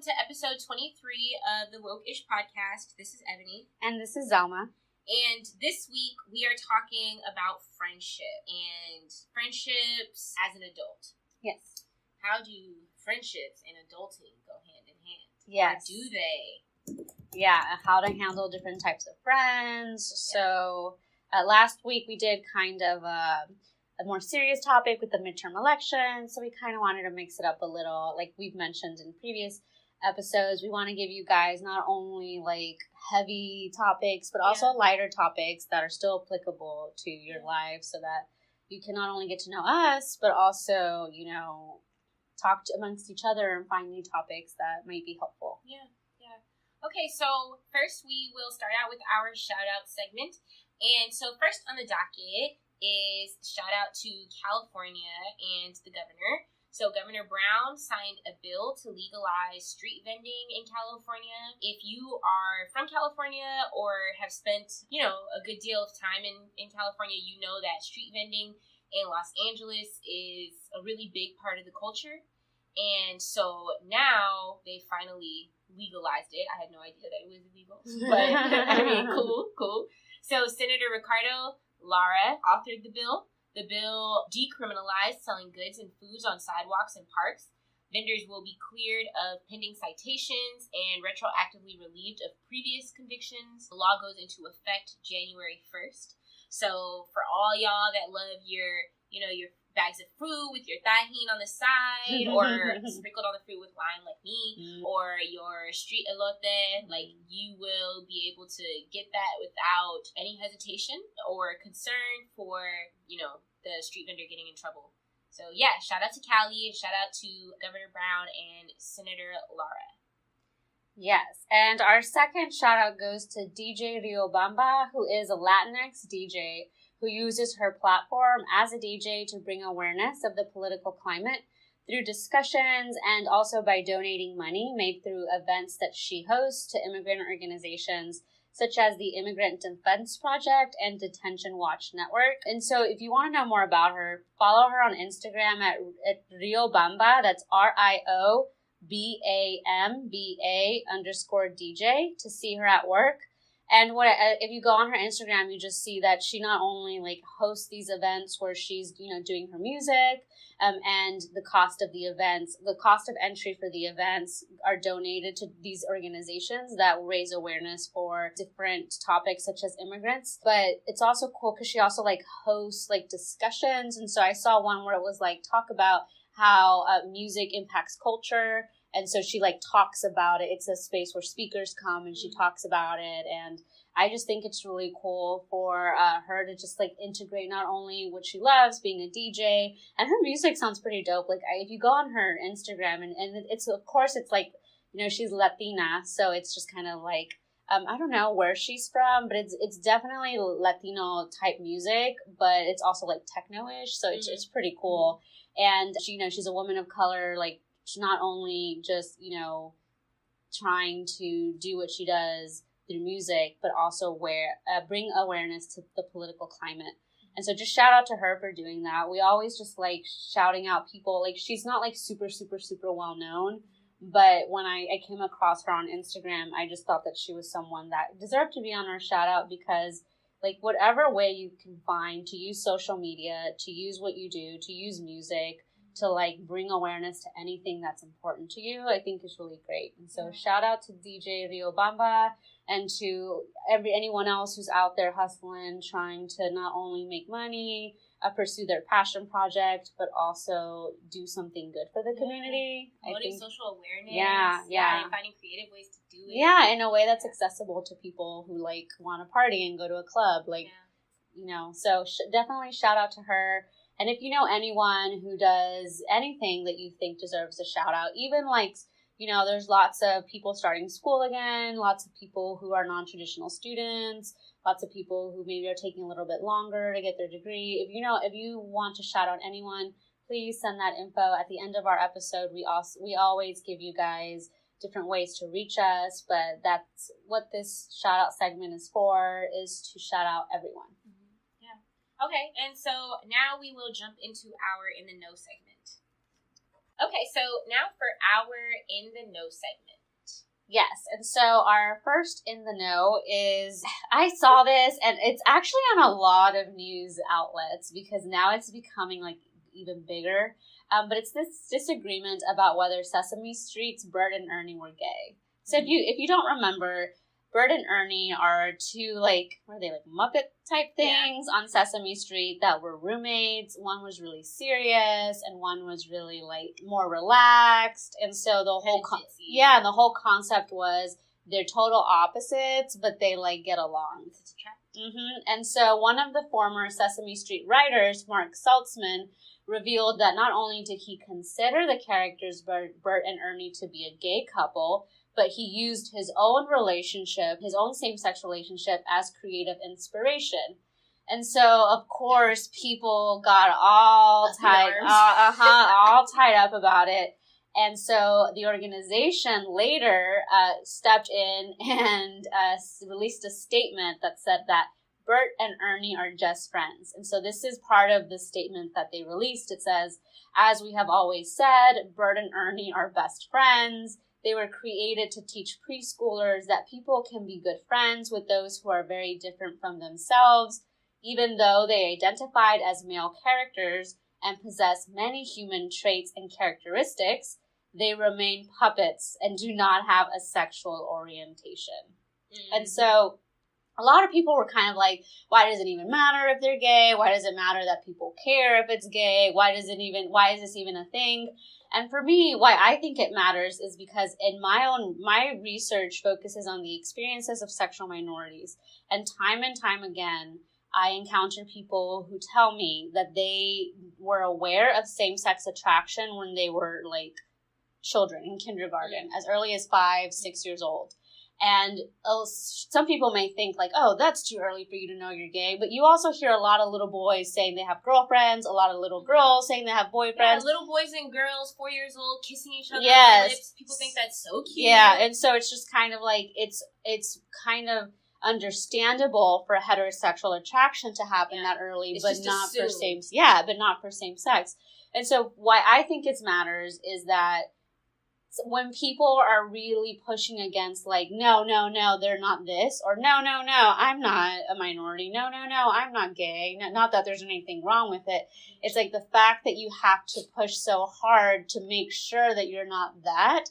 welcome to episode 23 of the Woke-ish podcast. This is Ebony. And this is Zelma. And this week we are talking about friendship and friendships as an adult. Yes. How do friendships and adulting go hand in hand? Yes. Or do they? Yeah, how to handle different types of friends. Yeah. So last week we did kind of a more serious topic with the midterm elections. So we kind of wanted to mix it up a little. Like we've mentioned in previous episodes, we want to give you guys not only like heavy topics, but also lighter topics that are still applicable to your life so that you can not only get to know us, but also, talk amongst each other and find new topics that might be helpful. Yeah. Okay, so first we will start out with our shout-out segment. And so first on the docket is shout out to California and the governor. So Governor Brown signed a bill to legalize street vending in California. If you are from California or have spent, a good deal of time in California, you know that street vending in Los Angeles is a really big part of the culture. And so now they finally legalized it. I had no idea that it was illegal, but cool. So Senator Ricardo Lara authored the bill. The bill decriminalized selling goods and foods on sidewalks and parks. Vendors will be cleared of pending citations and retroactively relieved of previous convictions. The law goes into effect January 1st. So for all y'all that love your bags of fruit with your tajin on the side or sprinkled on the fruit with lime like me, or your street elote, like you will be able to get that without any hesitation or concern for, the street vendor getting in trouble. So yeah, shout out to Cali and shout out to Governor Brown and Senator Lara. Yes, and our second shout out goes to DJ Riobamba, who is a Latinx DJ who uses her platform as a DJ to bring awareness of the political climate through discussions and also by donating money made through events that she hosts to immigrant organizations such as the Immigrant Defense Project and Detention Watch Network. And so if you want to know more about her, follow her on Instagram at Riobamba, that's RIOBAMBA_DJ to see her at work. And if you go on her Instagram, you just see that she not only hosts these events where she's doing her music, and the cost of entry for the events are donated to these organizations that raise awareness for different topics such as immigrants. But it's also cool because she also hosts discussions, and so I saw one where it was talk about how music impacts culture. And so she talks about it. It's a space where speakers come and she talks about it. And I just think it's really cool for her to just integrate not only what she loves, being a DJ, and her music sounds pretty dope. If you go on her Instagram and it's, of course, it's she's Latina. So it's just kind of I don't know where she's from, but it's definitely Latino type music, but it's also techno-ish. So it's pretty cool. And she, she's a woman of color, she's not only just, trying to do what she does through music, but also bring awareness to the political climate. And so just shout out to her for doing that. We always just shouting out people. She's not super, super, super well known, but when I came across her on Instagram, I just thought that she was someone that deserved to be on our shout out because whatever way you can find to use social media, to use what you do, to use music, to bring awareness to anything that's important to you, I think is really great. And so shout out to DJ Riobamba and to anyone else who's out there hustling, trying to not only make money, pursue their passion project, but also do something good for the community. Promoting social awareness. Yeah. And finding creative ways to do it. Yeah, in a way that's accessible to people who want to party and go to a club. So definitely shout out to her. And if you know anyone who does anything that you think deserves a shout out, even there's lots of people starting school again, lots of people who are non-traditional students, lots of people who maybe are taking a little bit longer to get their degree. If you want to shout out anyone, please send that info. At the end of our episode, we always give you guys different ways to reach us, but that's what this shout out segment is for, is to shout out everyone. Okay, and so now we will jump into our In the Know segment. Okay, so now for our In the Know segment. Yes, and so our first In the Know is, I saw this, and it's actually on a lot of news outlets because now it's becoming like even bigger. But it's this disagreement about whether Sesame Street's Bert and Ernie were gay. So if you don't remember, Bert and Ernie are two, like, what are they, like Muppet type things on Sesame Street that were roommates. One was really serious and one was really like more relaxed. And so the whole concept was they're total opposites, but they like get along. And so one of the former Sesame Street writers, Mark Saltzman, revealed that not only did he consider the characters Bert and Ernie to be a gay couple, but he used his own relationship, his own same-sex relationship, as creative inspiration. And so, of course, people got all tied up about it. And so the organization later stepped in and released a statement that said that Bert and Ernie are just friends. And so this is part of the statement that they released. It says, "As we have always said, Bert and Ernie are best friends. They were created to teach preschoolers that people can be good friends with those who are very different from themselves, even though they identified as male characters and possess many human traits and characteristics. They remain puppets and do not have a sexual orientation." And so a lot of people were kind of like, why does it even matter if they're gay? Why does it matter that people care if it's gay? Why is this even a thing? And for me, why I think it matters is because my research focuses on the experiences of sexual minorities. And time again, I encounter people who tell me that they were aware of same-sex attraction when they were like children in kindergarten, as early as 5, 6 years old. And some people may think like, oh, that's too early for you to know you're gay. But you also hear a lot of little boys saying they have girlfriends, a lot of little girls saying they have boyfriends. Yeah, little boys and girls, 4 years old, kissing each other on the lips. People think that's so cute. Yeah, and so it's just kind of like, it's kind of understandable for heterosexual attraction to happen that early, but not for same sex. And so why I think it matters is that when people are really pushing against like, no, they're not this, or no, I'm not a minority, no, I'm not gay, not that there's anything wrong with it. It's like the fact that you have to push so hard to make sure that you're not that,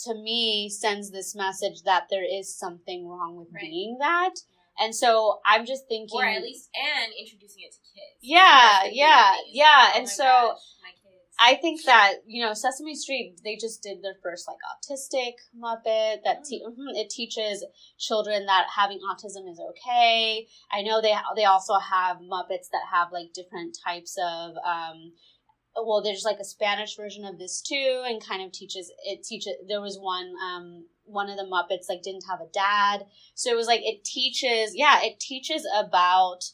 to me, sends this message that there is something wrong with being that. And so I'm just thinking, or at least, and introducing it to kids. And so I think that, Sesame Street, they just did their first, like, autistic Muppet that it teaches children that having autism is okay. I know they also have Muppets that have, like, different types of, there's, like, a Spanish version of this, too, and kind of there was one of the Muppets, like, didn't have a dad. So it was, like, it teaches about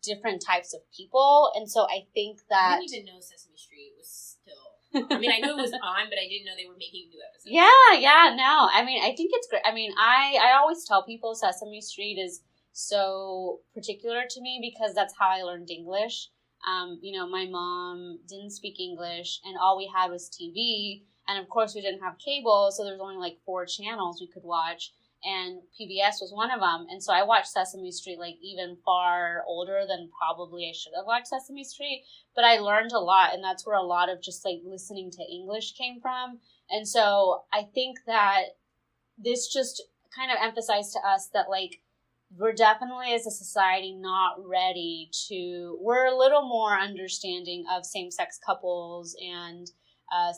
different types of people, and so I think that... I didn't even know Sesame Street was still... I mean, I knew it was on, but I didn't know they were making new episodes. No. I mean, I think it's great. I mean, I always tell people Sesame Street is so particular to me because that's how I learned English. My mom didn't speak English, and all we had was TV, and of course we didn't have cable, so there was only like 4 channels we could watch. And PBS was one of them. And so I watched Sesame Street, like, even far older than probably I should have watched Sesame Street. But I learned a lot, and that's where a lot of just, like, listening to English came from. And so I think that this just kind of emphasized to us that, like, we're definitely, as a society, not ready to... We're a little more understanding of same-sex couples and...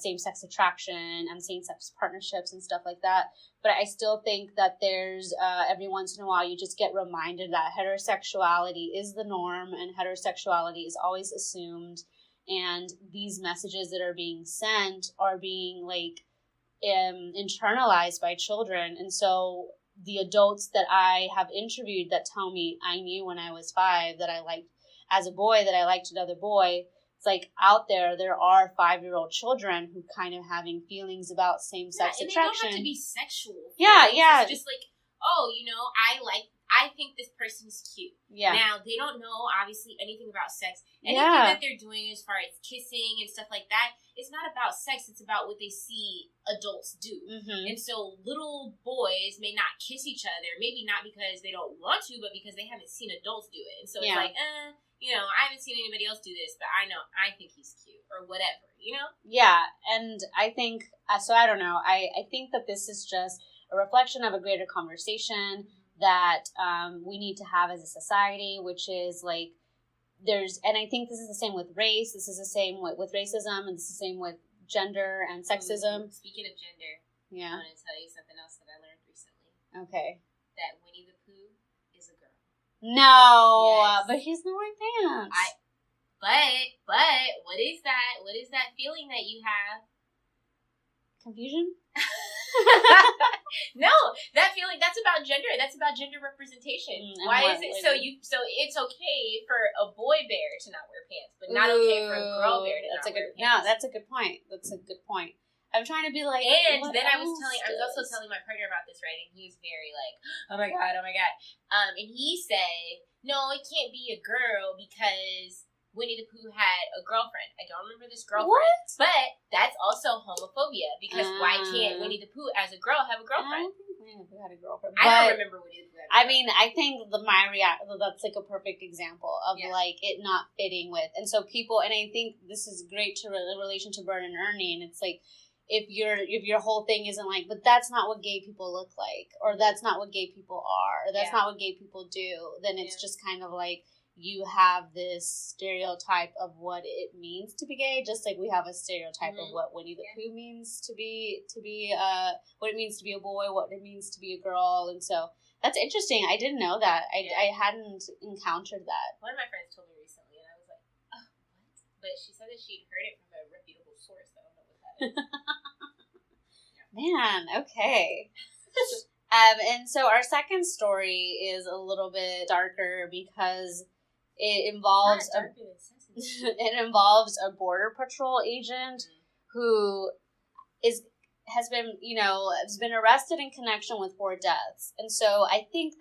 same-sex attraction and same-sex partnerships and stuff like that. But I still think that there's, every once in a while, you just get reminded that heterosexuality is the norm and heterosexuality is always assumed. And these messages that are being sent are being, like, internalized by children. And so the adults that I have interviewed that tell me I knew when I was 5 that I liked, as a boy, that I liked another boy, like out there are 5-year-old children who kind of having feelings about same-sex attraction. They don't have to be sexual. Yeah. It's just like, I think this person's cute. Yeah. Now, they don't know, obviously, anything about sex. Anything that they're doing as far as kissing and stuff like that, it's not about sex. It's about what they see adults do. Mm-hmm. And so little boys may not kiss each other, maybe not because they don't want to, but because they haven't seen adults do it. And so it's like, you know, I haven't seen anybody else do this, but I think he's cute or whatever, you know? Yeah, and I think, so I don't know, I think that this is just a reflection of a greater conversation that we need to have as a society, which is like, and I think this is the same with race, this is the same with racism, and this is the same with gender and sexism. Speaking of gender, I want to tell you something else that I learned recently. Okay. That Winnie the Pooh is a girl. No, yes. But he's not wearing pants. But what is that? What is that feeling that you have? Confusion? No, that feeling, that's about gender. That's about gender representation. Why is it so it's okay for a boy bear to not wear pants, but not okay for a girl bear to not wear pants? No, that's a good point. That's a good point. I'm trying to be like, and then I was also telling my partner about this, right? And he was very like, oh my god. And he said, no, it can't be a girl because Winnie the Pooh had a girlfriend. I don't remember this girlfriend. What? But that's also homophobia because why can't Winnie the Pooh as a girl have a girlfriend? I don't think Winnie the Pooh had a girlfriend. I don't remember Winnie the Pooh had a girlfriend. I mean, I think that's like a perfect example of like it not fitting with. And so people, and I think this is great to relation to Bert and Ernie, and it's like, if your whole thing isn't like, but that's not what gay people look like, or that's not what gay people are, or that's not what gay people do, then it's just kind of like, you have this stereotype of what it means to be gay, just like we have a stereotype of what Winnie the Pooh means to be what it means to be a boy, what it means to be a girl. And so that's interesting. I didn't know that. I hadn't encountered that. One of my friends told me recently, and I was like, oh, what? But she said that she'd heard it from a reputable source. I don't know what that is. Man, okay. And so our second story is a little bit darker because it involves a border patrol agent who has been arrested in connection with 4 deaths. And so I think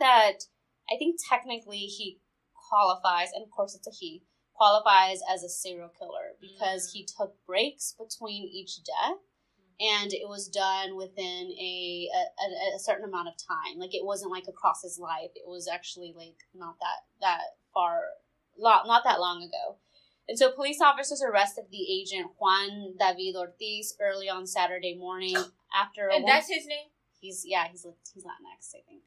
technically he qualifies, and of course it's a he, qualifies as a serial killer because he took breaks between each death. And it was done within a certain amount of time. Like, it wasn't like across his life. It was actually like not that long ago. And so police officers arrested the agent Juan David Ortiz early on Saturday morning after and that's his name? He's Latinx, I think.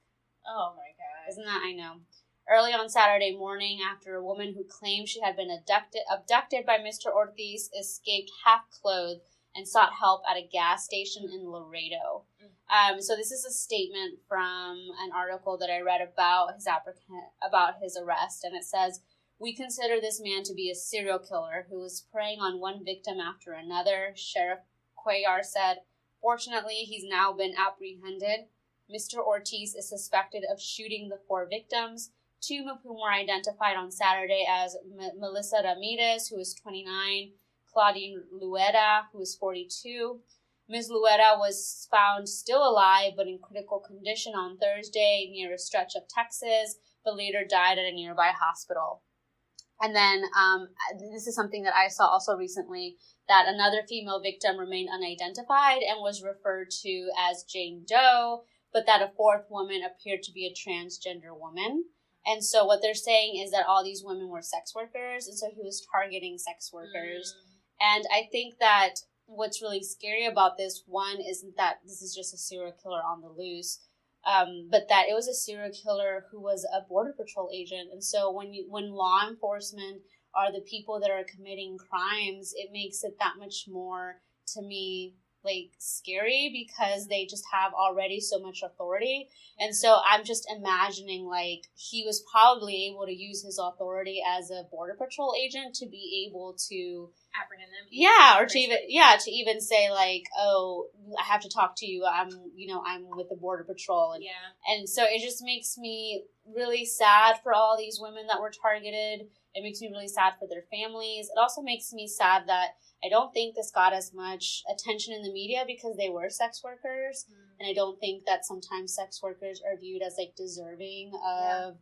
Oh my god. Isn't that, I know. Early on Saturday morning after a woman who claimed she had been abducted by Mr. Ortiz escaped half-clothed and sought help at a gas station in Laredo. So this is a statement from an article that I read about his arrest, and it says, "We consider this man to be a serial killer who was preying on one victim after another," Sheriff Cuellar said. "Fortunately, he's now been apprehended. Mr. Ortiz is suspected of shooting the 4 victims, 2 of whom were identified on Saturday as Melissa Ramirez, who is 29, Claudine Luera, who is 42. Ms. Luera was found still alive but in critical condition on Thursday near a stretch of Texas, but later died at a nearby hospital." And then this is something that I saw also recently, that another female victim remained unidentified and was referred to as Jane Doe, but that a 4th woman appeared to be a transgender woman. And so what they're saying is that all these women were sex workers, and so he was targeting sex workers. And I think that what's really scary about this, one, isn't that this is just a serial killer on the loose, but that it was a serial killer who was a border patrol agent. And so when law enforcement are the people that are committing crimes, it makes it that much more, to me, like, scary, because they just have already so much authority. And so I'm just imagining, like, he was probably able to use his authority as a border patrol agent to be able to apprehend them. Yeah, or to even say like, oh, I have to talk to you. I'm with the Border Patrol, and so it just makes me really sad for all these women that were targeted. It makes me really sad for their families. It also makes me sad that I don't think this got as much attention in the media because they were sex workers, and I don't think that sometimes sex workers are viewed as like deserving of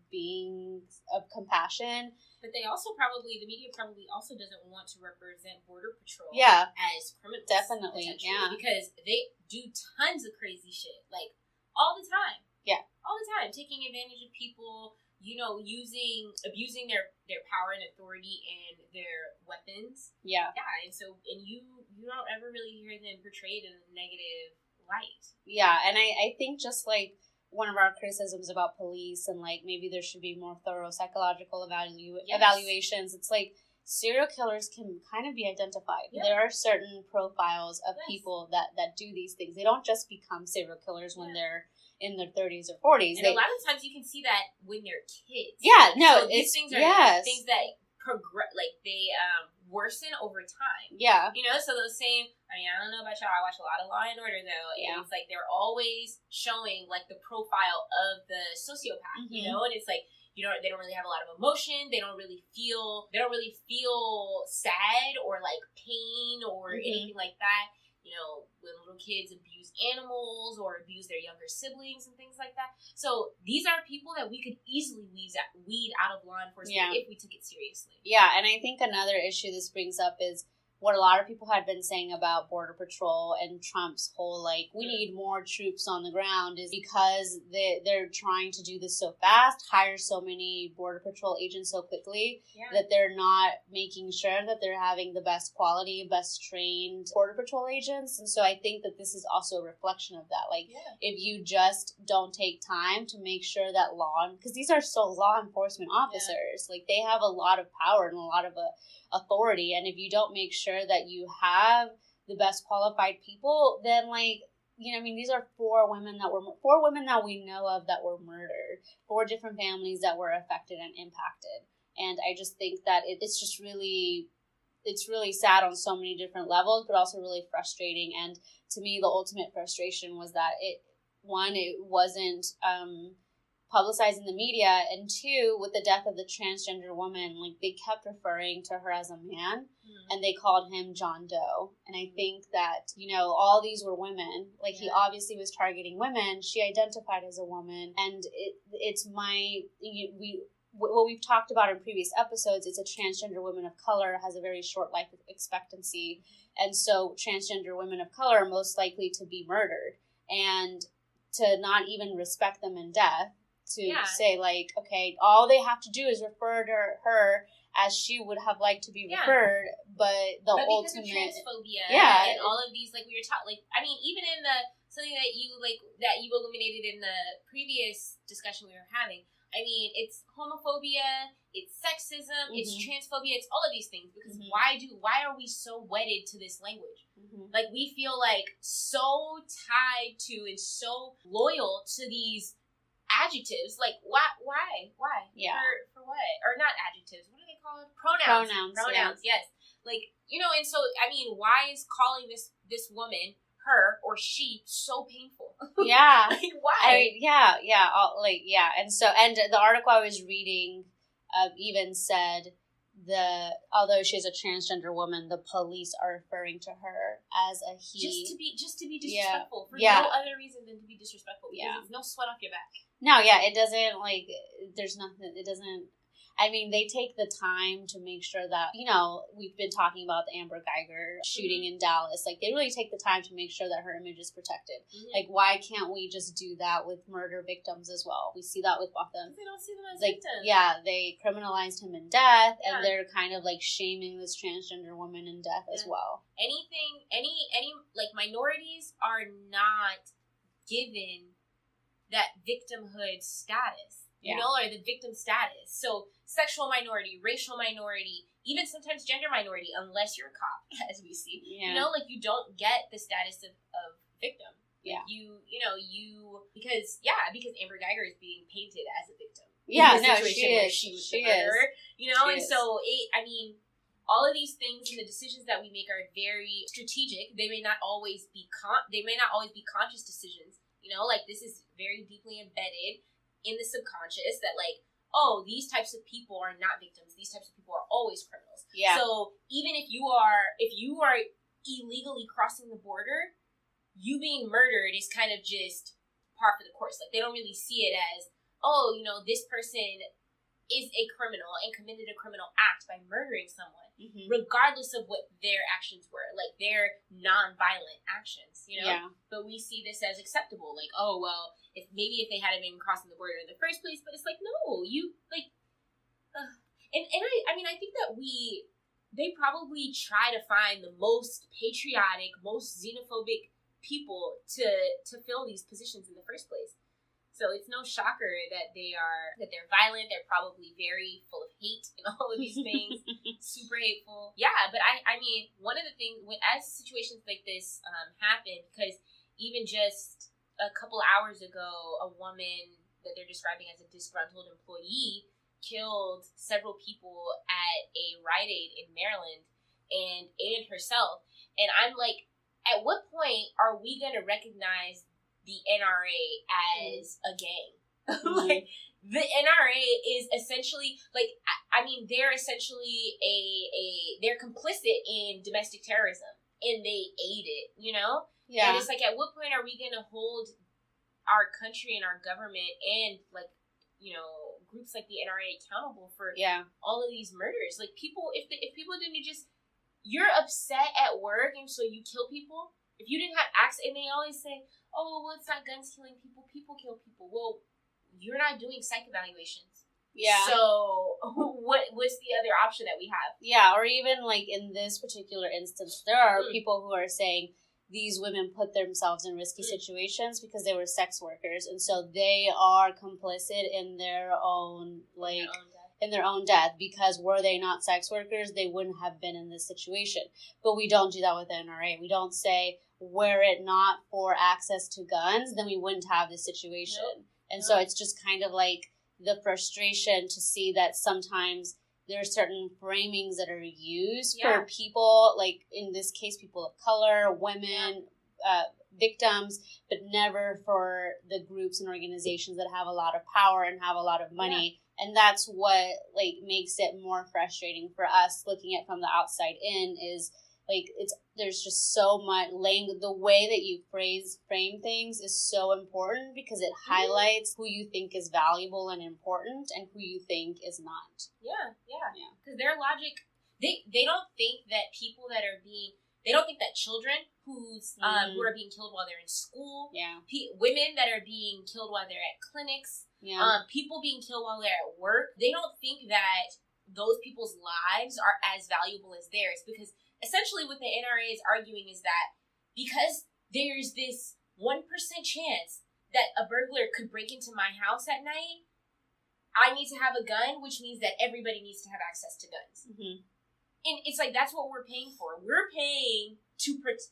of compassion. But they also the media probably also doesn't want to represent Border Patrol as criminals. Definitely, because they do tons of crazy shit, like, all the time. Yeah. All the time, taking advantage of people, abusing their power and authority and their weapons. Yeah. Yeah, and you don't ever really hear them portrayed in a negative light. Yeah, and I think just like one of our criticisms about police and like maybe there should be more thorough psychological evaluations. It's like serial killers can kind of be identified. Yeah. There are certain profiles of people that do these things. They don't just become serial killers when they're in their 30s or 40s. And a lot of times you can see that when they're kids. Yeah, no, so these things are things that progress, like they worsen over time. Yeah. So those same, I don't know about y'all, I watch a lot of Law and Order though, and it's like they're always showing like the profile of the sociopath, and it's like, they don't really have a lot of emotion, they don't really feel sad or like pain or anything like that. When little kids abuse animals or abuse their younger siblings and things like that. So these are people that we could easily weed out of law enforcement if we took it seriously. Yeah, and I think another issue this brings up is what a lot of people had been saying about Border Patrol and Trump's whole, like, we need more troops on the ground is because they're trying to do this so fast, hire so many Border Patrol agents so quickly that they're not making sure that they're having the best quality, best trained Border Patrol agents. And so I think that this is also a reflection of that. Like, if you just don't take time to make sure that because these are still law enforcement officers, like, they have a lot of power and a lot of authority, and if you don't make sure that you have the best qualified people, then these are four women that we know of that were murdered, 4 different families that were affected and impacted, and I just think that it's really sad on so many different levels, but also really frustrating. And to me, the ultimate frustration was that it wasn't publicized in the media, and 2, with the death of the transgender woman, like, they kept referring to her as a man, and they called him John Doe. And I think that, all these were women. Like, he obviously was targeting women. She identified as a woman, and what we've talked about in previous episodes, it's a transgender woman of color has a very short life expectancy, and so transgender women of color are most likely to be murdered, and to not even respect them in death, to say, like, okay, all they have to do is refer to her as she would have liked to be referred, but ultimate... because of transphobia and all of these, like, we were taught, like, I mean, even in something that you illuminated in the previous discussion we were having, I mean, it's homophobia, it's sexism, it's transphobia, it's all of these things, because why are we so wedded to this language? Like, we feel like so tied to and so loyal to these adjectives. Like, why? Yeah. For what? Or not adjectives. What are they called? Pronouns. Yes. Like, and so, I mean, why is calling this woman her or she so painful? Yeah. Like, why? And so, and the article I was reading even said although she's a transgender woman, the police are referring to her as a he. Just to be disrespectful. For no other reason than to be disrespectful. Because it's no sweat off your back. No, it doesn't, like, there's nothing, it doesn't, I mean, they take the time to make sure that, we've been talking about the Amber Geiger shooting in Dallas. Like, they really take the time to make sure that her image is protected. Like, why can't we just do that with murder victims as well? We see that with Botham. They don't see them as victims. Yeah, they criminalized him in death, and they're kind of, like, shaming this transgender woman in death as well. Any minorities are not given that victimhood status, or the victim status. So sexual minority, racial minority, even sometimes gender minority, unless you're a cop, as we see, you don't get the status of victim. Yeah. Because Amber Geiger is being painted as a victim. Yeah, no, she is. She was the murderer, and so all of these things and the decisions that we make are very strategic. They may not always be conscious decisions. You know, like this is very deeply embedded in the subconscious that like, oh, these types of people are not victims. These types of people are always criminals. Yeah. So even if you are illegally crossing the border, you being murdered is kind of just par for the course. Like they don't really see it as, oh, you know, this person is a criminal and committed a criminal act by murdering someone, regardless of what their actions were, like their non-violent actions, you know? Yeah. But we see this as acceptable, like, oh, well, if they hadn't been crossing the border in the first place, but it's like, no, you, like, I mean, I think that they probably try to find the most patriotic, most xenophobic people to fill these positions in the first place. So it's no shocker that they're violent. They're probably very full of hate and all of these things, super hateful. Yeah, but I mean, one of the things as situations like this happen, because even just a couple hours ago, a woman that they're describing as a disgruntled employee killed several people at a Rite Aid in Maryland and herself. And I'm like, at what point are we going to recognize the NRA as a gang? Like, the NRA is essentially, like, I mean, they're essentially they're complicit in domestic terrorism, and they aid it, you know? Yeah. And it's like, at what point are we going to hold our country and our government and, like, you know, groups like the NRA accountable for all of these murders? Like, people, if people didn't just, you're upset at work and so you kill people. If you didn't have access, and they always say, oh, well, it's not guns killing people, people kill people. Well, you're not doing psych evaluations. Yeah. So what's the other option that we have? Yeah, or even like in this particular instance, there are people who are saying these women put themselves in risky situations because they were sex workers, and so they are complicit in their own death, because were they not sex workers, they wouldn't have been in this situation. But we don't do that with the NRA. We don't say, were it not for access to guns, then we wouldn't have this situation. Nope. And so it's just kind of like the frustration to see that sometimes there are certain framings that are used for people, like in this case, people of color, women, victims, but never for the groups and organizations that have a lot of power and have a lot of money. Yeah. And that's what like makes it more frustrating for us looking at from the outside in, is like there's just so much language. The way that you frame things is so important because it highlights who you think is valuable and important and who you think is not. Yeah. Because their logic, they don't think that people that are being, they don't think that children who are being killed while they're in school, women that are being killed while they're at clinics, people being killed while they're at work, they don't think that those people's lives are as valuable as theirs, because essentially what the NRA is arguing is that because there's this 1% chance that a burglar could break into my house at night, I need to have a gun, which means that everybody needs to have access to guns. Mm-hmm. And it's like, that's what we're paying for. We're paying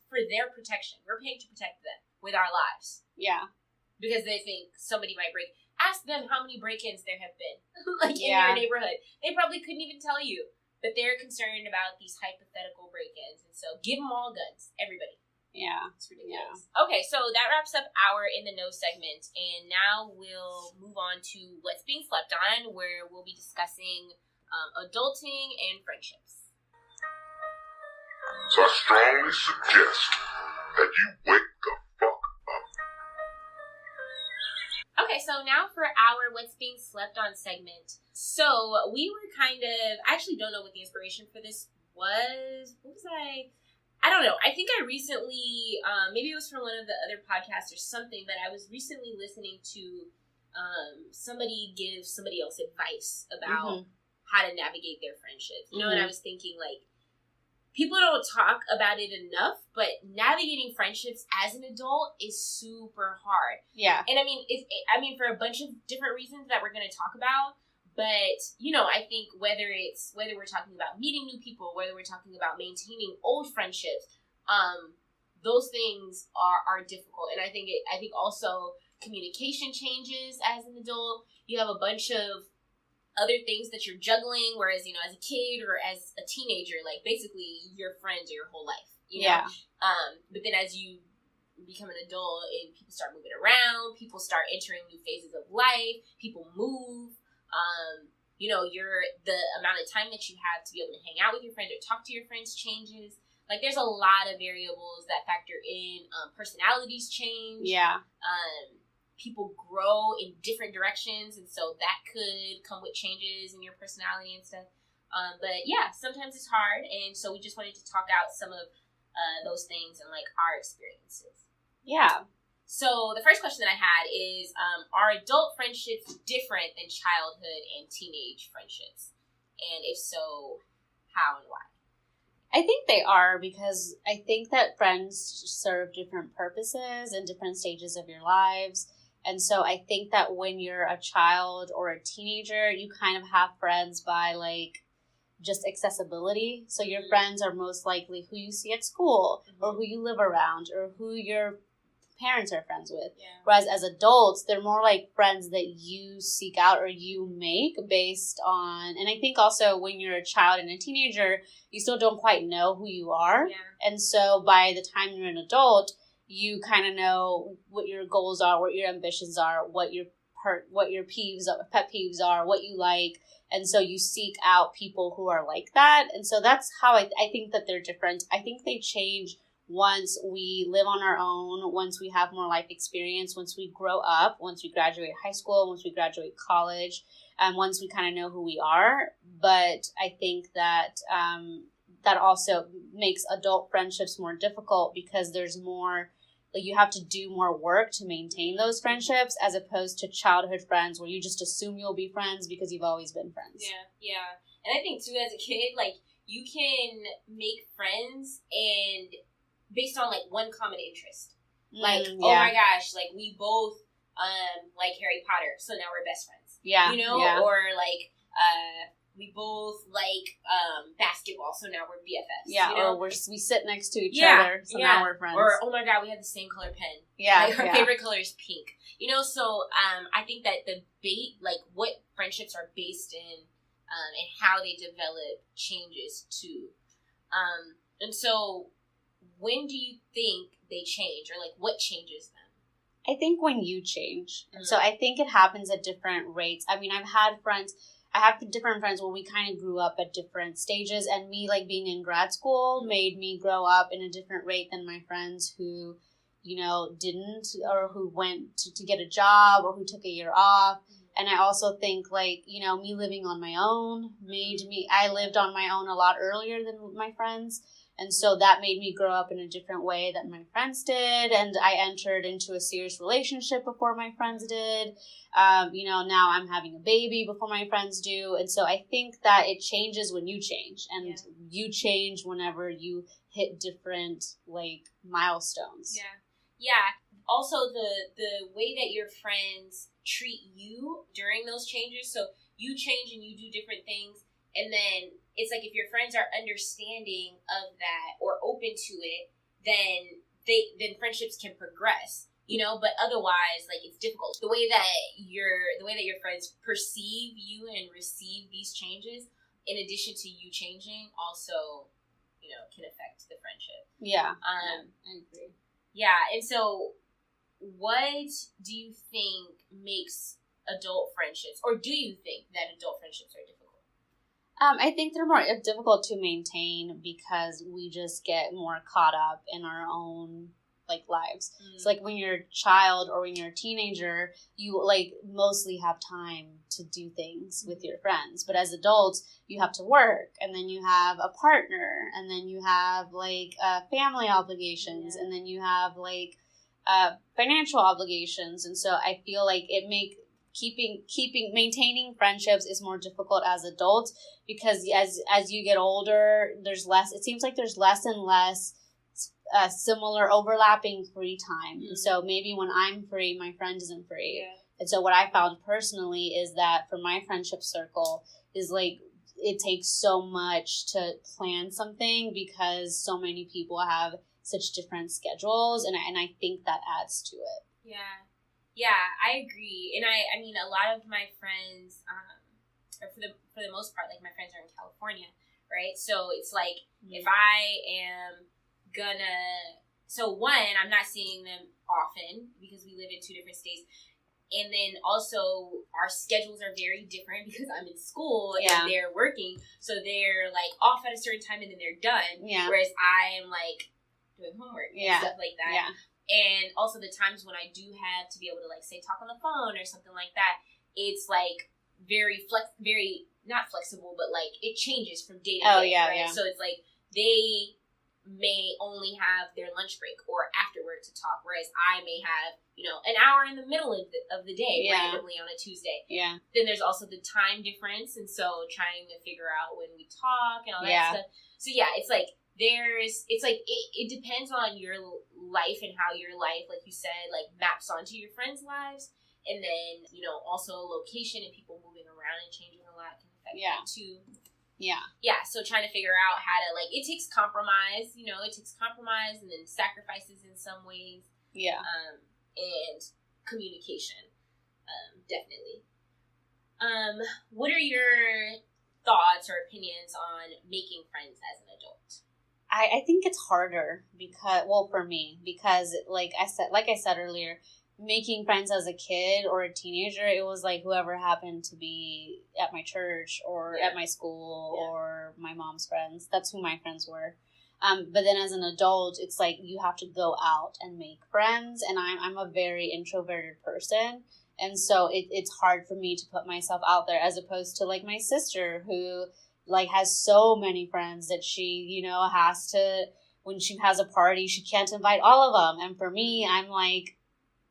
for their protection. We're paying to protect them with our lives. Yeah. Because they think somebody might break. Ask them how many break-ins there have been, like in their neighborhood. They probably couldn't even tell you. But they're concerned about these hypothetical break-ins. And so give them all guns. Everybody. Yeah. It's ridiculous. Yeah. Okay, so that wraps up our In the Know segment. And now we'll move on to What's Being Slept On, where we'll be discussing adulting and friendships. So I strongly suggest that you wake the fuck up. Okay, so now for our What's Being Slept On segment. So we were I actually don't know what the inspiration for this was. What was I don't know. I think I recently, maybe it was from one of the other podcasts or something, but I was recently listening to somebody give somebody else advice about how to navigate their friendships. You know, and I was thinking, like, people don't talk about it enough, but navigating friendships as an adult is super hard. Yeah. And I mean, for a bunch of different reasons that we're going to talk about, but, you know, I think whether we're talking about meeting new people, whether we're talking about maintaining old friendships, those things are difficult. And I think also communication changes as an adult. You have a bunch of other things that you're juggling, whereas, you know, as a kid or as a teenager, like, basically your friends are your whole life, you know? But then as you become an adult and people start moving around, people start entering new phases of life, people move, you know, the amount of time that you have to be able to hang out with your friends or talk to your friends changes. Like, there's a lot of variables that factor in. Personalities change. People grow in different directions, and so that could come with changes in your personality and stuff. But yeah, sometimes it's hard, and so we just wanted to talk out some of those things and, like, our experiences. Yeah. So the first question that I had is, are adult friendships different than childhood and teenage friendships? And if so, how and why? I think they are, because I think that friends serve different purposes in different stages of your lives. And so I think that when you're a child or a teenager, you kind of have friends by, like, just accessibility. So your friends are most likely who you see at school or who you live around or who your parents are friends with. Whereas as adults, they're more like friends that you seek out or you make based on, and I think also when you're a child and a teenager, you still don't quite know who you are. And so by the time you're an adult, you kind of know what your goals are, what your ambitions are, what your pet peeves are, what you like. And so you seek out people who are like that. And so that's how I think that they're different. I think they change once we live on our own, once we have more life experience, once we grow up, once we graduate high school, once we graduate college, once we kind of know who we are. But I think that that also makes adult friendships more difficult because there's more, like, you have to do more work to maintain those friendships as opposed to childhood friends where you just assume you'll be friends because you've always been friends. Yeah. And I think, too, as a kid, like, you can make friends and based on, like, one common interest. Like, oh my gosh, like, we both like Harry Potter, so now we're best friends. You know? Or, like, we both like basketball, so now we're BFFs. You know? Or we sit next to each other, so now we're friends. Or, oh my god, we have the same color pen. Like, our favorite color is pink. You know, so I think that like, what friendships are based in and how they develop changes, too. And so, when do you think they change, or, like, what changes them? I think when you change. And so I think it happens at different rates. I mean, I have different friends where we kind of grew up at different stages, and me, like, being in grad school made me grow up in a different rate than my friends who, you know, didn't, or who went to get a job, or who took a year off. And I also think, like, you know, me living on my own I lived on my own a lot earlier than my friends. And so that made me grow up in a different way than my friends did. And I entered into a serious relationship before my friends did. You know, now I'm having a baby before my friends do. And so I think that it changes when you change. And you change whenever you hit different, like, milestones. Also, the way that your friends treat you during those changes. So you change and you do different things. And then it's like, if your friends are understanding of that or open to it, then friendships can progress, you know. But otherwise, like, it's difficult. The way that your friends perceive you and receive these changes, in addition to you changing, also, you know, can affect the friendship. I agree. And so, what do you think makes adult friendships, or do you think that adult friendships are difficult? I think they're more difficult to maintain because we just get more caught up in our own, like, lives. So, like, when you're a child or when you're a teenager, you, like, mostly have time to do things with your friends. But as adults, you have to work, and then you have a partner, and then you have, like, family obligations, and then you have, like, financial obligations. And so I feel like maintaining friendships is more difficult as adults because as you get older, it seems like there's less and less similar overlapping free time. And so maybe when I'm free, my friend isn't free. And so what I found personally is that for my friendship circle is, like, it takes so much to plan something because so many people have such different schedules, and I think that adds to it. Yeah, I agree. And I mean, a lot of my friends are for the most part, like, my friends are in California, right? So it's like, if I am gonna, so one, I'm not seeing them often because we live in 2 different states. And then also our schedules are very different because I'm in school and they're working. So they're like off at a certain time and then they're done. Yeah. Whereas I am like doing homework and stuff like that. Yeah. And also the times when I do have to be able to like say talk on the phone or something like that, it's like very not flexible, but like it changes from day to day. Right? So it's like they may only have their lunch break or after work to talk, whereas I may have, you know, an hour in the middle of the day randomly on a Tuesday. Yeah. Then there's also the time difference, and so trying to figure out when we talk and all that stuff. So yeah, it's like it depends on your life and how your life, like you said, like maps onto your friends' lives, and then, you know, also location and people moving around and changing a lot can affect that too. Yeah, so trying to figure out how to, like, it takes compromise, you know, and then sacrifices in some ways. Yeah. And communication, definitely. What are your thoughts or opinions on making friends as an adult? I think it's harder because, well, for me, because like I said earlier, making friends as a kid or a teenager, it was like whoever happened to be at my church or at my school or my mom's friends. That's who my friends were. But then as an adult, it's like you have to go out and make friends. And I'm a very introverted person. And so it's hard for me to put myself out there as opposed to like my sister who like has so many friends that she, you know, has to, when she has a party, she can't invite all of them. And for me, I'm like,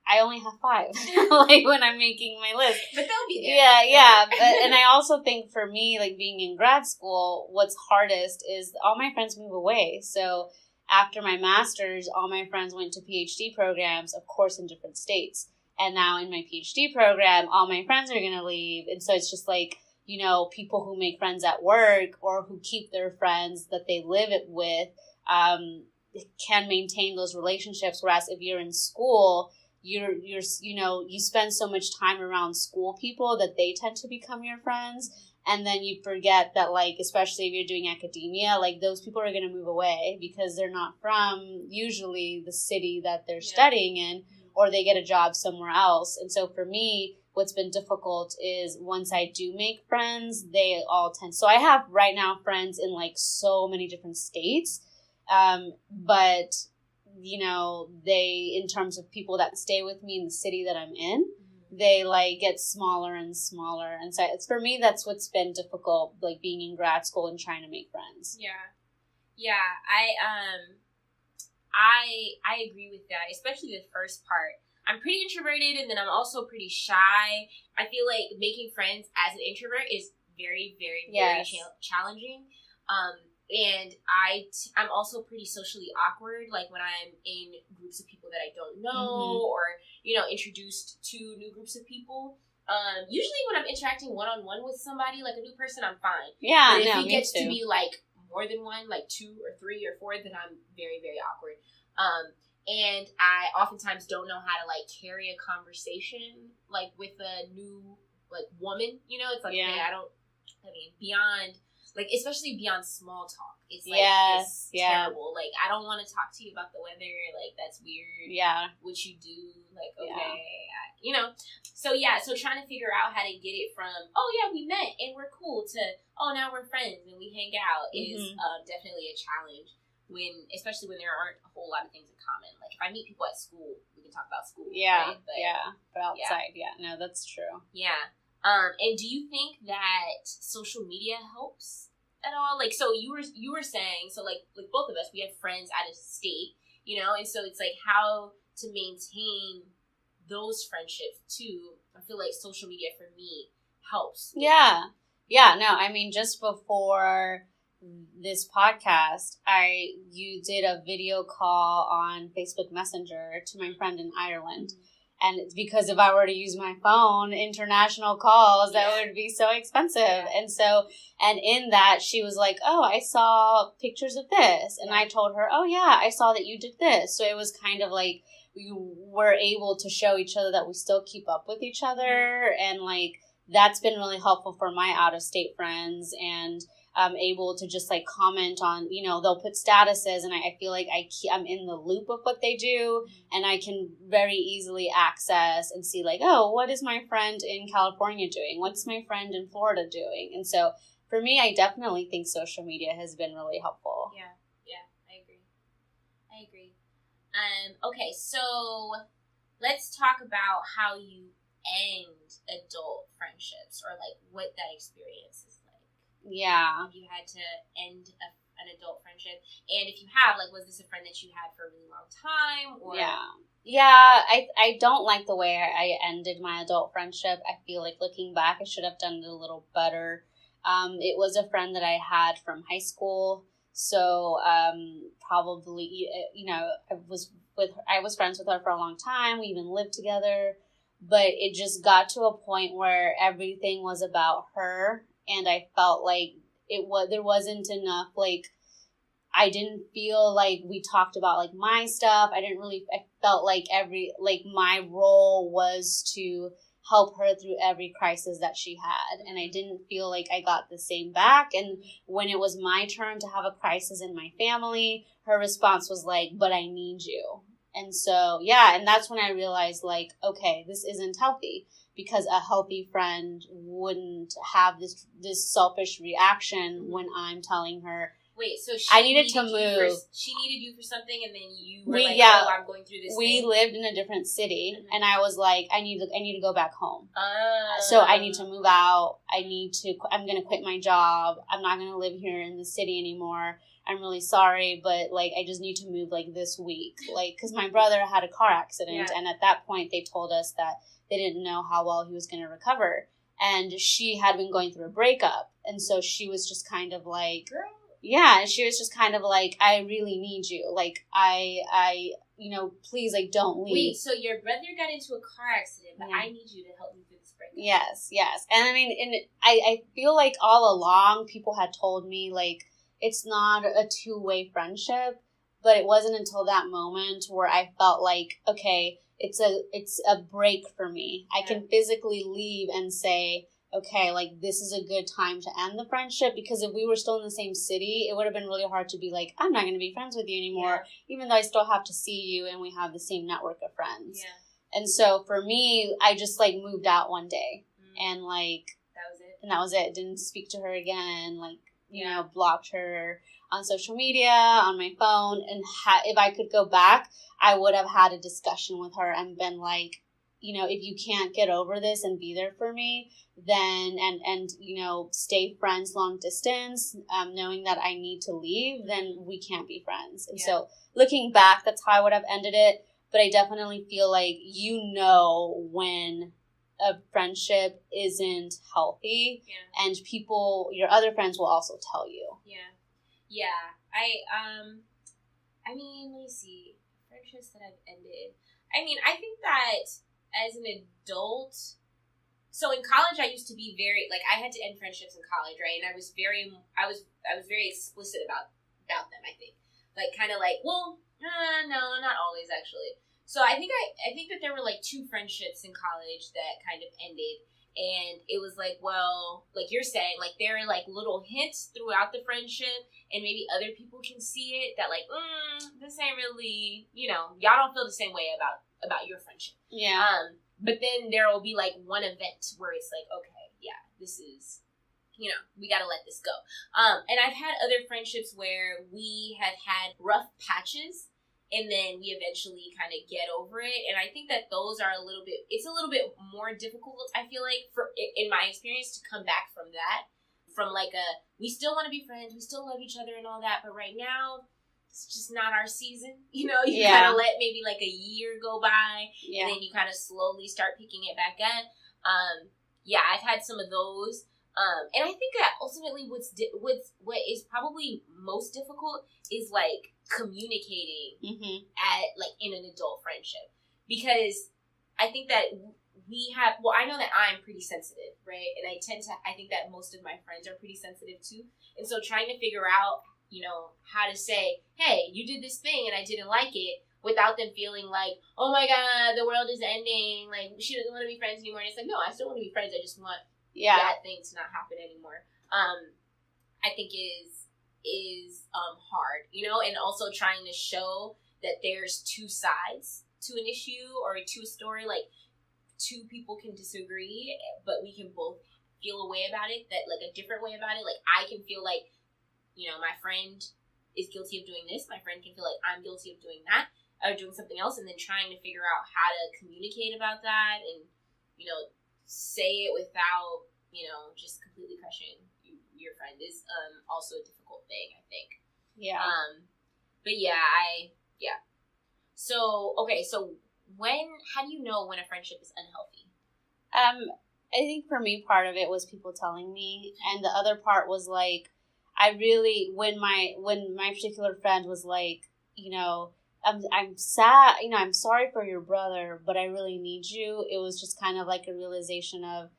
I only have 5, like, when I'm making my list. But they'll be there. Yeah. And I also think for me, like, being in grad school, what's hardest is all my friends move away. So after my master's, all my friends went to PhD programs, of course, in different states. And now in my PhD program, all my friends are going to leave. And so it's just like, you know, people who make friends at work or who keep their friends that they live it with can maintain those relationships. Whereas if you're in school, you're you know, you spend so much time around school people that they tend to become your friends, and then you forget that, like, especially if you're doing academia, like, those people are going to move away because they're not from usually the city that they're studying in, or they get a job somewhere else. And so for me, what's been difficult is once I do make friends, they all tend, so I have right now friends in like so many different states, but you know, they, in terms of people that stay with me in the city that I'm in, they like get smaller and smaller. And so it's, for me, that's what's been difficult, like being in grad school and trying to make friends. Yeah. I agree with that, especially the first part. I'm pretty introverted, and then I'm also pretty shy. I feel like making friends as an introvert is very, very, very challenging. And I'm also pretty socially awkward, like when I'm in groups of people that I don't know, or, you know, introduced to new groups of people. Usually when I'm interacting one-on-one with somebody, like a new person, I'm fine. Yeah, but if it gets to be like more than one, like 2 or 3 or 4, then I'm very, very awkward. And I oftentimes don't know how to like carry a conversation like with a new like woman, you know. It's like, beyond, like, especially beyond small talk, it's like it's terrible. Like, I don't want to talk to you about the weather. Like, that's weird. Yeah, what you do, like, okay, you know. So so trying to figure out how to get it from we met and we're cool to now we're friends and we hang out is definitely a challenge. Especially when there aren't a whole lot of things in common. Like, if I meet people at school, we can talk about school. Right? But outside, no, that's true. Yeah. And do you think that social media helps at all? Like, so you were saying, so like both of us, we have friends out of state, you know, and so it's like how to maintain those friendships too. I feel like social media for me helps. No, I mean, just before this podcast, you did a video call on Facebook Messenger to my friend in Ireland. And it's because if I were to use my phone, international calls, that would be so expensive. And in that, she was like, oh, I saw pictures of this. And I told her, oh, yeah, I saw that you did this. So it was kind of like we were able to show each other that we still keep up with each other. And like that's been really helpful for my out-of-state friends, and I'm able to just like comment on, you know, they'll put statuses, and I feel like I'm in the loop of what they do, and I can very easily access and see like, oh, what is my friend in California doing? What's my friend in Florida doing? And so for me, I definitely think social media has been really helpful. Yeah, I agree. Okay, so let's talk about how you end adult friendships, or like what that experience is like. Yeah. If you had to end an adult friendship, and if you have, like, was this a friend that you had for a really long time? Or I don't like the way I ended my adult friendship. I feel like looking back, I should have done it a little better. It was a friend that I had from high school, so probably, you know, I was friends with her for a long time. We even lived together, but it just got to a point where everything was about her, and I felt like there wasn't enough, like, I didn't feel like we talked about like my stuff. I felt like my role was to help her through every crisis that she had. And I didn't feel like I got the same back. And when it was my turn to have a crisis in my family, her response was like, but I need you. And so, yeah, and that's when I realized, like, okay, this isn't healthy, because a healthy friend wouldn't have this selfish reaction when I'm telling her, wait, so I needed to move. She needed you for something, and then you were I'm going through this We thing. lived in a different city, and I was like, I need to go back home. So I need to move out. I'm going to quit my job. I'm not going to live here in the city anymore. I'm really sorry, but, like, I just need to move, like, this week. Like, because my brother had a car accident, and at that point, they told us that they didn't know how well he was going to recover. And she had been going through a breakup, and so she was just kind of like, yeah, and she was just kind of like, I really need you. Like, I you know, please, like, don't leave. Wait, so your brother got into a car accident, but I need you to help me through this breakup. Yes. And I mean, I feel like all along people had told me, like, it's not a two-way friendship, but it wasn't until that moment where I felt like, okay, it's a break for me. I can physically leave and say, okay, like, this is a good time to end the friendship, because if we were still in the same city, it would have been really hard to be like, I'm not going to be friends with you anymore, even though I still have to see you and we have the same network of friends. Yeah. And so for me, I just, like, moved out one day and, like, that was it. Didn't speak to her again, like, you know, blocked her on social media, on my phone, and if I could go back, I would have had a discussion with her and been like, you know, if you can't get over this and be there for me, then, and you know, stay friends long distance, knowing that I need to leave, then we can't be friends. And so looking back, that's how I would have ended it. But I definitely feel like, you know, when a friendship isn't healthy, and your other friends will also tell you. I mean, let me see, friendships that I've ended. I mean, I think that as an adult, so in college I used to be very, like, I had to end friendships in college, right? And I was very explicit about them, I think. Like, kind of like, well, no, not always, actually. So I think that there were, like, 2 friendships in college that kind of ended. And it was like, well, like you're saying, like, there are, like, little hints throughout the friendship, and maybe other people can see it, that, like, this ain't really, you know, y'all don't feel the same way about your friendship. Yeah. But then there will be, like, one event where it's like, okay, yeah, this is, you know, we got to let this go. And I've had other friendships where we have had rough patches, and then we eventually kind of get over it. And I think that those are it's a little bit more difficult, I feel like, in my experience, to come back from that. From, like, we still want to be friends, we still love each other and all that, but right now, it's just not our season. You know, you kind of let maybe, like, a year go by, and then you kind of slowly start picking it back up. I've had some of those. And I think that ultimately what is probably most difficult is, like, communicating in an adult friendship, because I think that I know that I'm pretty sensitive, right? And I think that most of my friends are pretty sensitive too. And so trying to figure out, you know, how to say, hey, you did this thing and I didn't like it, without them feeling like, oh my God, the world is ending, like, she doesn't want to be friends anymore. And it's like, no, I still want to be friends. I just want that thing to not happen anymore. I think is hard, you know, and also trying to show that there's two sides to an issue or to a story. Like, two people can disagree, but we can both feel a way about it, that like a different way about it. Like, I can feel like, you know, my friend is guilty of doing this. My friend can feel like I'm guilty of doing that or doing something else, and then trying to figure out how to communicate about that and, you know, say it without, you know, just completely crushing your friend is also a difficult thing, I think. Yeah. But yeah, So, okay, so how do you know when a friendship is unhealthy? I think for me, part of it was people telling me, and the other part was like, I really, when my particular friend was like, you know, I'm sad, you know, I'm sorry for your brother, but I really need you. It was just kind of like a realization of,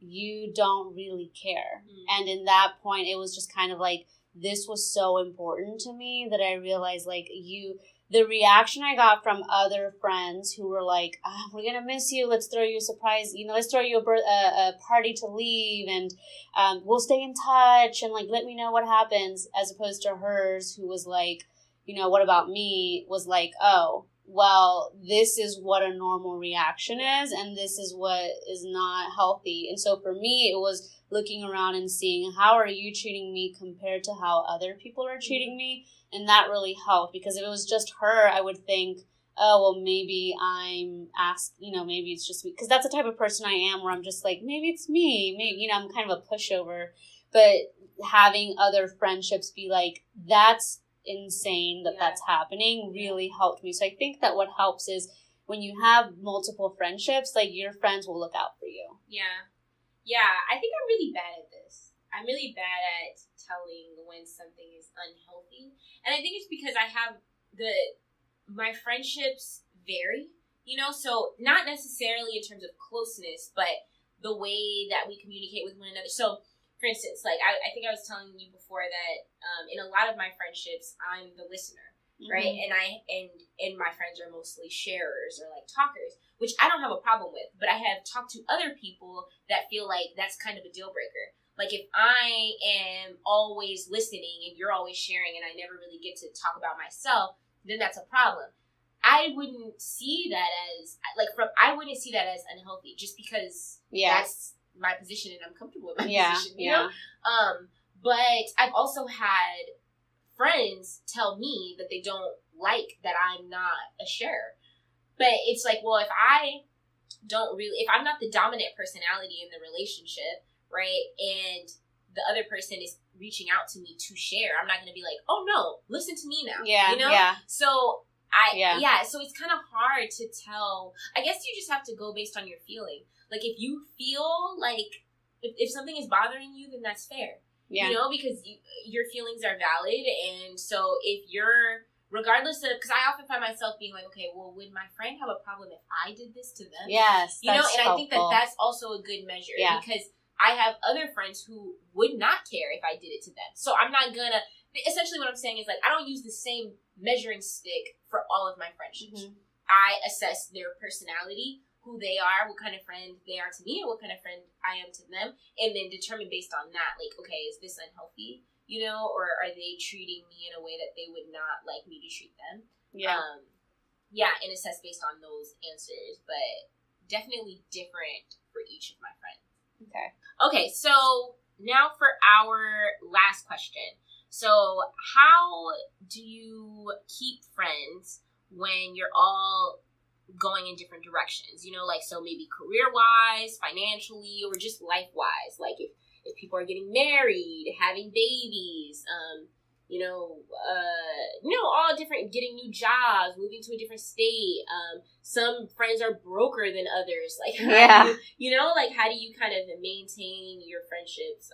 you don't really care. And in that point, it was just kind of like, this was so important to me that I realized, like, the reaction I got from other friends who were like, oh, we're going to miss you. Let's throw you a surprise. You know, let's throw you a party to leave, and we'll stay in touch, and like, let me know what happens, as opposed to hers, who was like, you know, what about me, was like, oh, well, this is what a normal reaction is, and this is what is not healthy. And so for me, it was looking around and seeing, how are you treating me compared to how other people are treating me? And that really helped, because if it was just her, I would think, oh, well, maybe I'm asked, you know, maybe it's just me. Because that's the type of person I am, where I'm just like, maybe it's me. Maybe, you know, I'm kind of a pushover. But having other friendships be like, that's insane that's happening, really helped me. So I think that what helps is when you have multiple friendships, like, your friends will look out for you. Yeah, I think I'm really bad at this. I'm really bad at telling when something is unhealthy, and I think it's because I have my friendships vary, you know, so not necessarily in terms of closeness, but the way that we communicate with one another. So, for instance, like, I think I was telling you before that in a lot of my friendships, I'm the listener, right? And my friends are mostly sharers or like talkers, which I don't have a problem with. But I have talked to other people that feel like that's kind of a deal breaker. Like, if I am always listening and you're always sharing and I never really get to talk about myself, then that's a problem. I wouldn't see that as unhealthy, just because that's my position and I'm comfortable with my position, you know? But I've also had friends tell me that they don't like that I'm not a sharer. But it's like, well, if I'm not the dominant personality in the relationship, right, and the other person is reaching out to me to share, I'm not going to be like, oh no, listen to me now. You know? So so it's kind of hard to tell. I guess you just have to go based on your feeling. Like, if you feel like if something is bothering you, then that's fair. You know, because your feelings are valid. And so if you're, regardless of, because I often find myself being like, okay, well, would my friend have a problem if I did this to them? Yes, you know, and helpful. I think that that's also a good measure, because I have other friends who would not care if I did it to them. So I'm not gonna, essentially what I'm saying is, like, I don't use the same measuring stick for all of my friendships. I assess their personality, who they are, what kind of friend they are to me, and what kind of friend I am to them, and then determine based on that, like, okay, is this unhealthy, you know, or are they treating me in a way that they would not like me to treat them? And assess based on those answers, but definitely different for each of my friends. Okay, so now for our last question. So, how do you keep friends when you're all going in different directions, you know, like, so maybe career-wise, financially, or just life-wise, like if people are getting married, having babies, all different, getting new jobs, moving to a different state. Some friends are broker than others. Like, how do you kind of maintain your friendships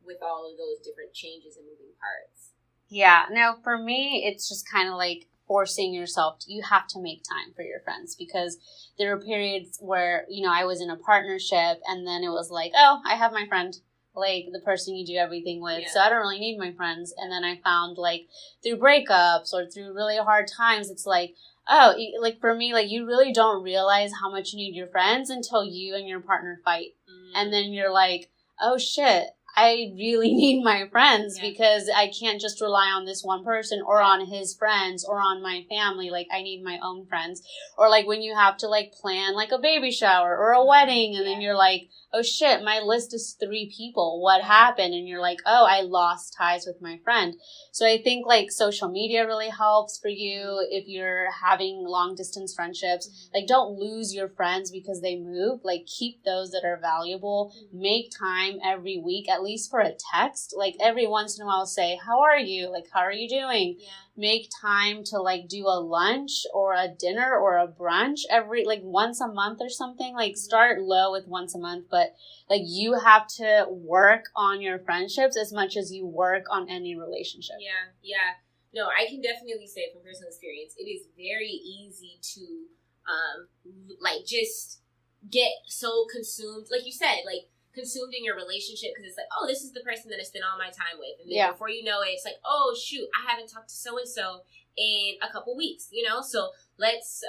with all of those different changes and moving parts? Yeah, no, for me, it's just kind of like forcing yourself you have to make time for your friends, because there were periods where, you know, I was in a partnership and then it was like, oh, I have my friend, like the person you do everything with, so I don't really need my friends. And then I found, like, through breakups or through really hard times, it's like, oh, like for me, like you really don't realize how much you need your friends until you and your partner fight. And then you're like, oh shit, I really need my friends because I can't just rely on this one person or on his friends or on my family. Like, I need my own friends. Or like when you have to like plan like a baby shower or a wedding and then you're like, oh shit, my list is 3 people. What happened? And you're like, oh, I lost ties with my friend. So I think like social media really helps for you if you're having long distance friendships. Like, don't lose your friends because they move. Like, keep those that are valuable. Make time every week, at least for a text. Like, every once in a while say, how are you? Like, how are you doing? Yeah. Make time to like do a lunch or a dinner or a brunch every like once a month or something. Like, start low with once a month, but like you have to work on your friendships as much as you work on any relationship. Yeah. No, I can definitely say from personal experience, it is very easy to like just get so consumed, like you said, like consumed in your relationship because it's like, oh, this is the person that I spend all my time with, and then before you know it, it's like, oh shoot, I haven't talked to so and so in a couple weeks, you know, so let's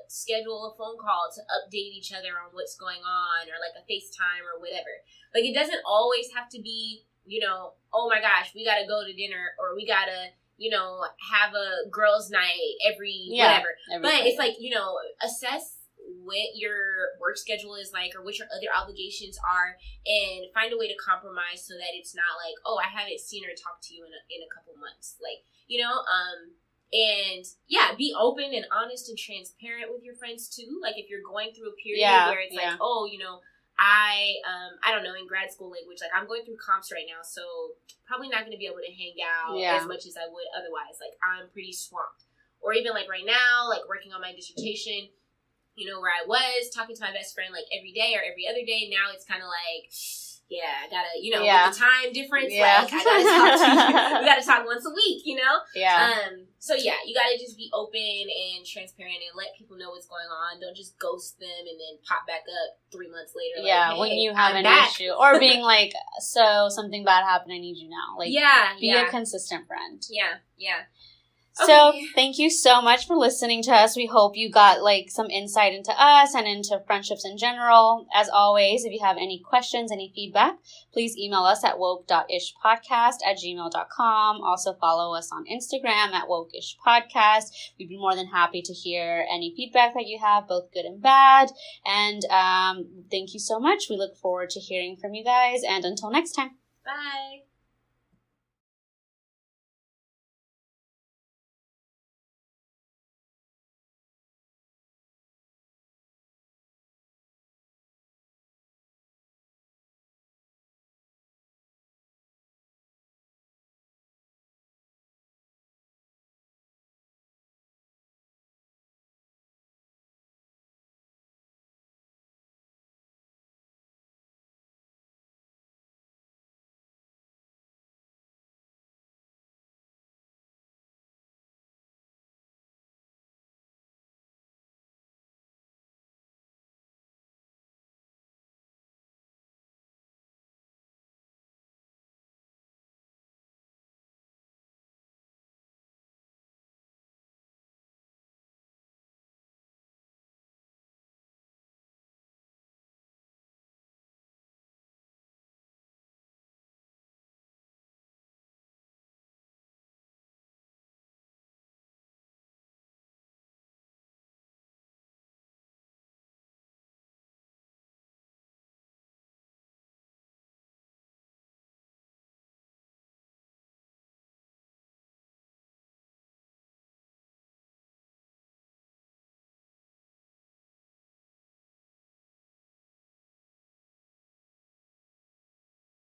schedule a phone call to update each other on what's going on, or like a FaceTime or whatever. Like, it doesn't always have to be, you know, oh my gosh, we gotta go to dinner, or we gotta, you know, have a girls' night every whatever. But it's like, you know, assess what your work schedule is like, or what your other obligations are, and find a way to compromise so that it's not like, oh, I haven't seen or talked to you in a couple months, like, you know. And be open and honest and transparent with your friends too. Like, if you're going through a period where it's like, oh, you know, I don't know, in grad school language, like, I'm going through comps right now, so probably not going to be able to hang out as much as I would otherwise. Like, I'm pretty swamped. Or even like right now, like working on my dissertation, you know, where I was talking to my best friend like every day or every other day. Now it's kind of like, I gotta, you know, with the time difference, like, I gotta talk to you. We gotta talk once a week, you know? So you gotta just be open and transparent and let people know what's going on. Don't just ghost them and then pop back up 3 months later. Like, hey, when you have an issue. Or being like, so something bad happened, I need you now. Like, be a consistent friend. Yeah. So thank you so much for listening to us. We hope you got like some insight into us and into friendships in general. As always, if you have any questions, any feedback, please email us at woke.ishpodcast@gmail.com. Also follow us on Instagram at wokeishpodcast. We'd be more than happy to hear any feedback that you have, both good and bad. And thank you so much. We look forward to hearing from you guys. And until next time. Bye.